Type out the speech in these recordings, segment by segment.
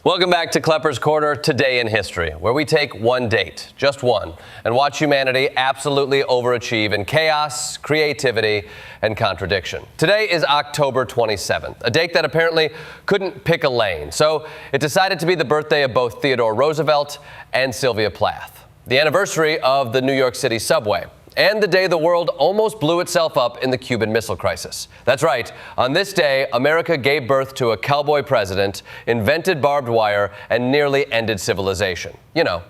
Welcome back to Kleppers Corner, Today in History, where we take one date, just one, and watch humanity absolutely overachieve in chaos, creativity, and contradiction. Today is October 27th, a date that apparently couldn't pick a lane, so it decided to be the birthday of both Theodore Roosevelt and Sylvia Plath, the anniversary of the New York City subway, and the day the world almost blew itself up in the Cuban Missile Crisis. That's right. On this day, America gave birth to a cowboy president, invented barbed wire, and nearly ended civilization. You know,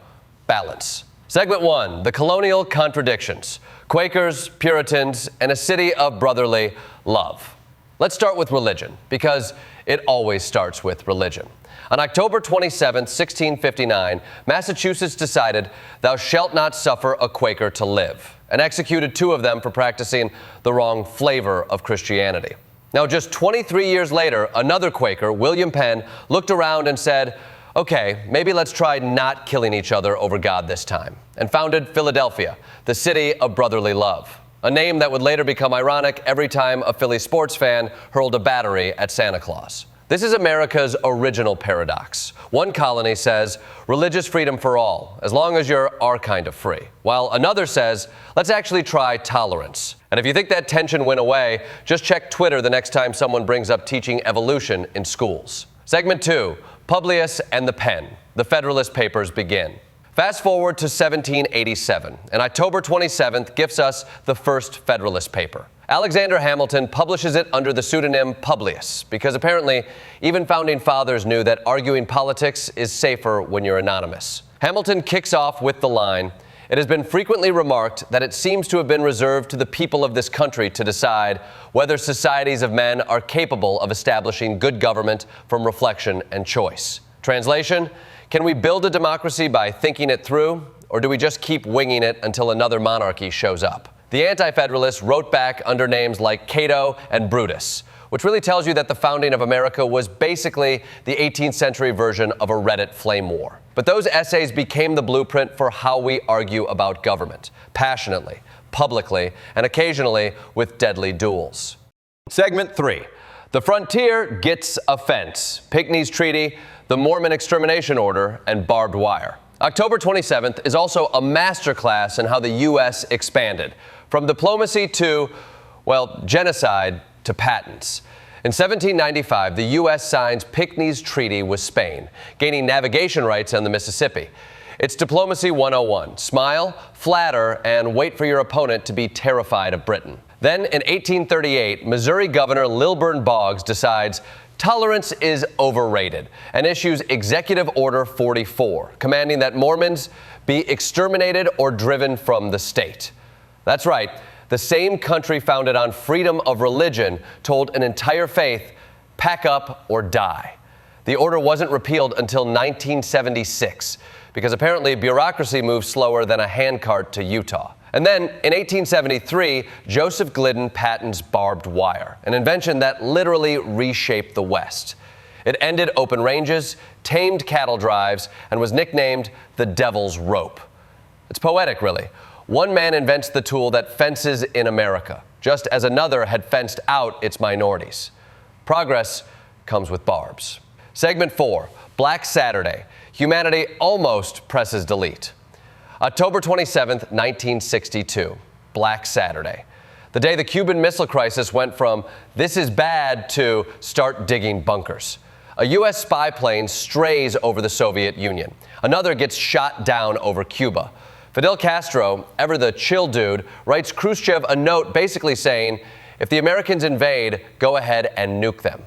balance. Segment 1, the Colonial Contradictions. Quakers, Puritans, and a city of brotherly love. Let's start with religion, because it always starts with religion. On October 27, 1659, Massachusetts decided, "Thou shalt not suffer a Quaker to live," and executed 2 of them for practicing the wrong flavor of Christianity. Now, just 23 years later, another Quaker, William Penn, looked around and said, "Okay, maybe let's try not killing each other over God this time," and founded Philadelphia, the city of brotherly love, a name that would later become ironic every time a Philly sports fan hurled a battery at Santa Claus. This is America's original paradox. One colony says, religious freedom for all, as long as you're our kind of free, while another says, let's actually try tolerance. And if you think that tension went away, just check Twitter the next time someone brings up teaching evolution in schools. Segment 2, Publius and the Pen. The Federalist Papers begin. Fast forward to 1787, and October 27th gives us the first Federalist paper. Alexander Hamilton publishes it under the pseudonym Publius, because apparently even founding fathers knew that arguing politics is safer when you're anonymous. Hamilton kicks off with the line, "It has been frequently remarked that it seems to have been reserved to the people of this country to decide whether societies of men are capable of establishing good government from reflection and choice." Translation, can we build a democracy by thinking it through, or do we just keep winging it until another monarchy shows up? The Anti-Federalists wrote back under names like Cato and Brutus, which really tells you that the founding of America was basically the 18th century version of a Reddit flame war. But those essays became the blueprint for how we argue about government, passionately, publicly, and occasionally with deadly duels. Segment 3, the frontier gets a fence. Pinckney's Treaty, the Mormon Extermination Order, and barbed wire. October 27th is also a masterclass in how the U.S. expanded, from diplomacy to, well, genocide to patents. In 1795, the U.S. signs Pinckney's Treaty with Spain, gaining navigation rights on the Mississippi. It's Diplomacy 101. Smile, flatter, and wait for your opponent to be terrified of Britain. Then, in 1838, Missouri Governor Lilburn Boggs decides tolerance is overrated and issues Executive Order 44, commanding that Mormons be exterminated or driven from the state. That's right, the same country founded on freedom of religion told an entire faith, pack up or die. The order wasn't repealed until 1976, because apparently bureaucracy moves slower than a handcart to Utah. And then, in 1873, Joseph Glidden patents barbed wire, an invention that literally reshaped the West. It ended open ranges, tamed cattle drives, and was nicknamed the Devil's Rope. It's poetic, really. One man invents the tool that fences in America, just as another had fenced out its minorities. Progress comes with barbs. Segment 4, Black Saturday. Humanity almost presses delete. October 27th, 1962, Black Saturday. The day the Cuban Missile Crisis went from "this is bad" to "start digging bunkers." A U.S. spy plane strays over the Soviet Union. Another gets shot down over Cuba. Fidel Castro, ever the chill dude, writes Khrushchev a note basically saying, if the Americans invade, go ahead and nuke them.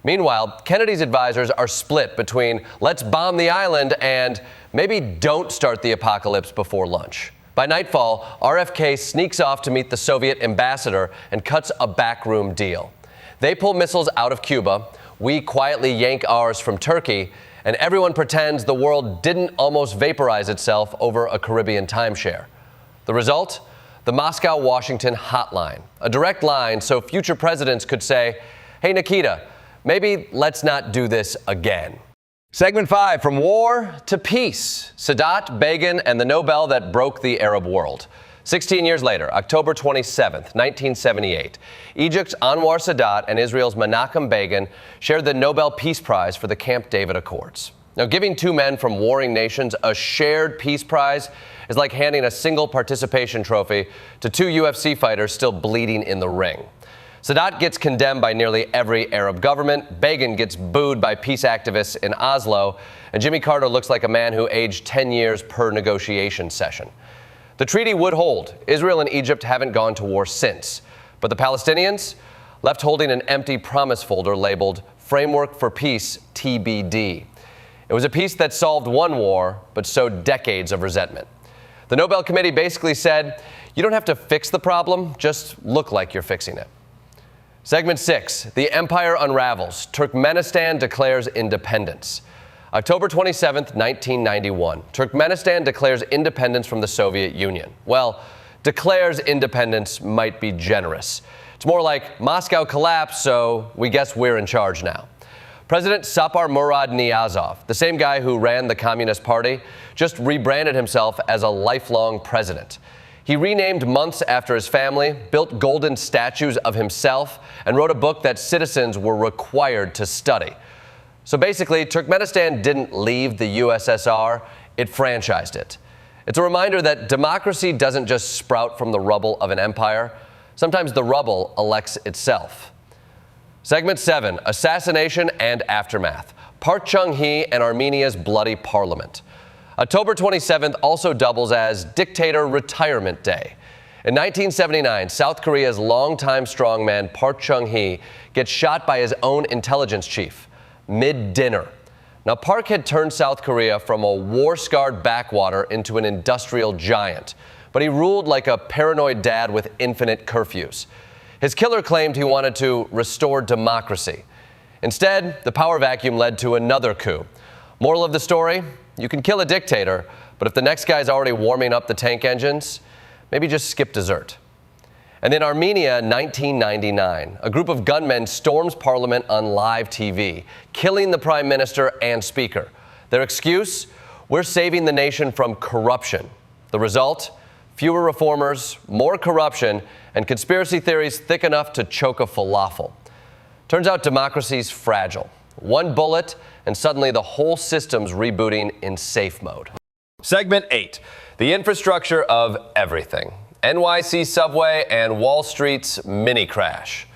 Meanwhile, Kennedy's advisors are split between let's bomb the island and maybe don't start the apocalypse before lunch. By nightfall, RFK sneaks off to meet the Soviet ambassador and cuts a backroom deal. They pull missiles out of Cuba, we quietly yank ours from Turkey, and everyone pretends the world didn't almost vaporize itself over a Caribbean timeshare. The result? The Moscow-Washington hotline, a direct line so future presidents could say, hey, Nikita, maybe let's not do this again. Segment 5, from war to peace. Sadat, Begin, and the Nobel that broke the Arab world. 16 years later, October 27th, 1978, Egypt's Anwar Sadat and Israel's Menachem Begin shared the Nobel Peace Prize for the Camp David Accords. Now, giving two men from warring nations a shared peace prize is like handing a single participation trophy to two UFC fighters still bleeding in the ring. Sadat gets condemned by nearly every Arab government, Begin gets booed by peace activists in Oslo, and Jimmy Carter looks like a man who aged 10 years per negotiation session. The treaty would hold. Israel and Egypt haven't gone to war since. But the Palestinians left holding an empty promise folder labeled Framework for Peace, TBD. It was a peace that solved one war, but sowed decades of resentment. The Nobel Committee basically said, you don't have to fix the problem, just look like you're fixing it. Segment 6, the empire unravels. Turkmenistan declares independence. October 27, 1991, Turkmenistan declares independence from the Soviet Union. Well, declares independence might be generous. It's more like Moscow collapsed, so we guess we're in charge now. President Sapar Murad Niyazov, the same guy who ran the Communist Party, just rebranded himself as a lifelong president. He renamed months after his family, built golden statues of himself, and wrote a book that citizens were required to study. So basically, Turkmenistan didn't leave the USSR, it franchised it. It's a reminder that democracy doesn't just sprout from the rubble of an empire. Sometimes the rubble elects itself. Segment 7, assassination and aftermath. Park Chung-hee and Armenia's bloody parliament. October 27th also doubles as Dictator Retirement Day. In 1979, South Korea's longtime strongman Park Chung-hee gets shot by his own intelligence chief, mid-dinner. Now, Park had turned South Korea from a war-scarred backwater into an industrial giant, but he ruled like a paranoid dad with infinite curfews. His killer claimed he wanted to restore democracy. Instead, the power vacuum led to another coup. Moral of the story? You can kill a dictator, but if the next guy's already warming up the tank engines, maybe just skip dessert. And in Armenia, 1999, a group of gunmen storms parliament on live TV, killing the prime minister and speaker. Their excuse? We're saving the nation from corruption. The result? Fewer reformers, more corruption, and conspiracy theories thick enough to choke a falafel. Turns out democracy's fragile. One bullet, and suddenly the whole system's rebooting in safe mode. Segment 8, the infrastructure of everything. NYC subway and Wall Street's mini crash.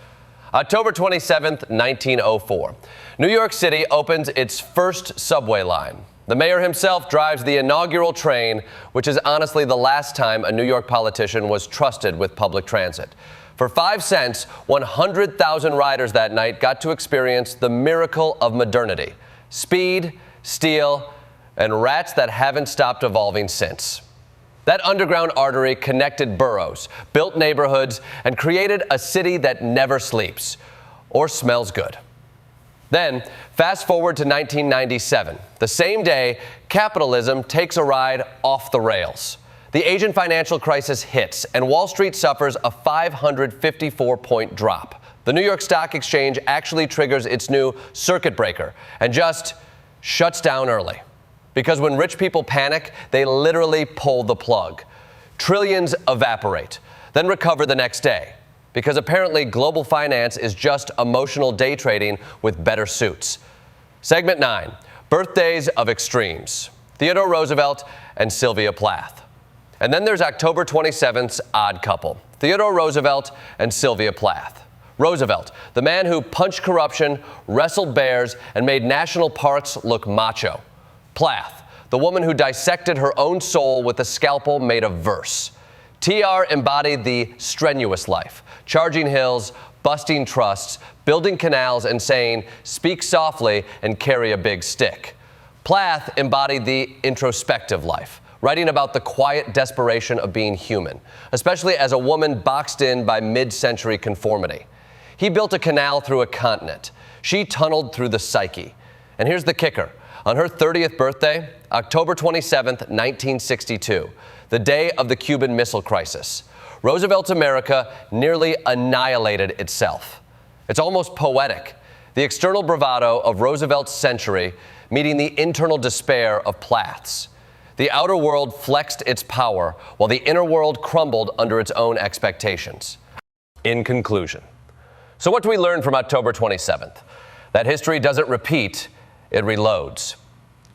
October 27th, 1904. New York City opens its first subway line. The mayor himself drives the inaugural train, which is honestly the last time a New York politician was trusted with public transit. For 5 cents, 100,000 riders that night got to experience the miracle of modernity. Speed, steel, and rats that haven't stopped evolving since. That underground artery connected boroughs, built neighborhoods, and created a city that never sleeps or smells good. Then, fast forward to 1997. The same day, capitalism takes a ride off the rails. The Asian financial crisis hits, and Wall Street suffers a 554-point drop. The New York Stock Exchange actually triggers its new circuit breaker and just shuts down early. Because when rich people panic, they literally pull the plug. Trillions evaporate, then recover the next day. Because apparently global finance is just emotional day trading with better suits. Segment 9, birthdays of extremes. Theodore Roosevelt and Sylvia Plath. And then there's October 27th's odd couple, Theodore Roosevelt and Sylvia Plath. Roosevelt, the man who punched corruption, wrestled bears, and made national parks look macho. Plath, the woman who dissected her own soul with a scalpel made of verse. TR embodied the strenuous life, charging hills, busting trusts, building canals, and saying, speak softly and carry a big stick. Plath embodied the introspective life, writing about the quiet desperation of being human, especially as a woman boxed in by mid-century conformity. He built a canal through a continent. She tunneled through the psyche. And here's the kicker. On her 30th birthday, October 27th, 1962, the day of the Cuban Missile Crisis, Roosevelt's America nearly annihilated itself. It's almost poetic. The external bravado of Roosevelt's century meeting the internal despair of Plath's. The outer world flexed its power while the inner world crumbled under its own expectations. In conclusion, so what do we learn from October 27th? That history doesn't repeat, it reloads.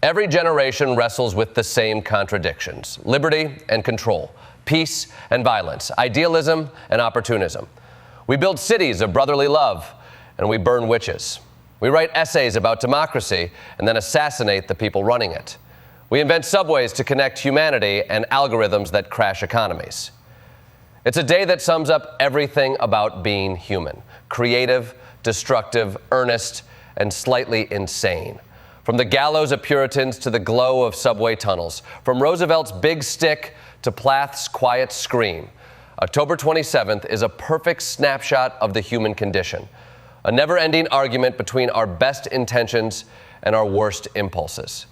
Every generation wrestles with the same contradictions: liberty and control, peace and violence, idealism and opportunism. We build cities of brotherly love, and we burn witches. We write essays about democracy and then assassinate the people running it. We invent subways to connect humanity and algorithms that crash economies. It's a day that sums up everything about being human: creative, destructive, earnest, and slightly insane. From the gallows of Puritans to the glow of subway tunnels, from Roosevelt's big stick to Plath's quiet scream, October 27th is a perfect snapshot of the human condition, a never-ending argument between our best intentions and our worst impulses.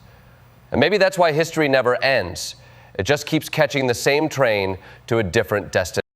And maybe that's why history never ends. It just keeps catching the same train to a different destination.